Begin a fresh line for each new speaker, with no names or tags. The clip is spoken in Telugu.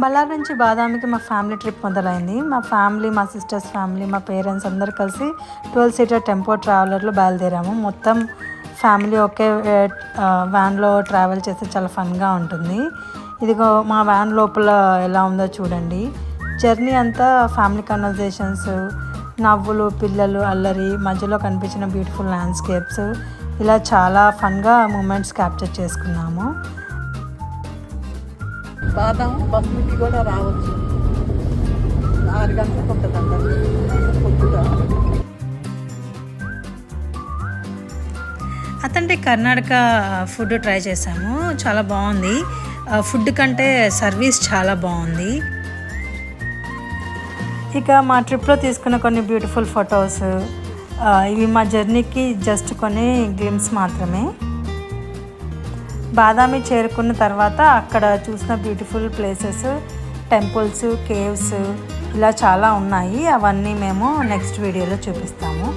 బళ్ళారి నుంచి బాదామికి మా ఫ్యామిలీ ట్రిప్ మొదలైంది. మా ఫ్యామిలీ, మా సిస్టర్స్ ఫ్యామిలీ, మా పేరెంట్స్ అందరు కలిసి 12 సీటర్ టెంపో ట్రావెలర్లో బయలుదేరాము. మొత్తం ఫ్యామిలీ ఒకే వ్యాన్లో ట్రావెల్ చేస్తే చాలా ఫన్గా ఉంటుంది. ఇదిగో మా వ్యాన్ లోపల ఎలా ఉందో చూడండి. జర్నీ అంతా ఫ్యామిలీ కన్వర్జేషన్స్, నవ్వులు, పిల్లలు, అల్లరి, మధ్యలో కనిపించిన బ్యూటిఫుల్ ల్యాండ్స్కేప్స్, ఇలా చాలా ఫన్గా మూమెంట్స్ క్యాప్చర్ చేసుకున్నాము.
బాదం బస్సుకి కూడా రావచ్చు. 6 గంటలకు ఉంటుందంట పొద్దుగా.
అతంటే కర్ణాటక ఫుడ్ ట్రై చేసాము. చాలా బాగుంది. ఫుడ్ కంటే సర్వీస్ చాలా బాగుంది. ఇక మా ట్రిప్లో తీసుకున్న కొన్ని బ్యూటిఫుల్ ఫొటోస్, ఇవి మా జర్నీకి జస్ట్ కొన్ని గ్లిమ్స్ మాత్రమే. బాదామి చేరుకున్న తర్వాత అక్కడ చూసిన బ్యూటిఫుల్ ప్లేసెస్, టెంపుల్స్, కేవ్స్ ఇలా చాలా ఉన్నాయి. అవన్నీ మేము నెక్స్ట్ వీడియోలో చూపిస్తాము.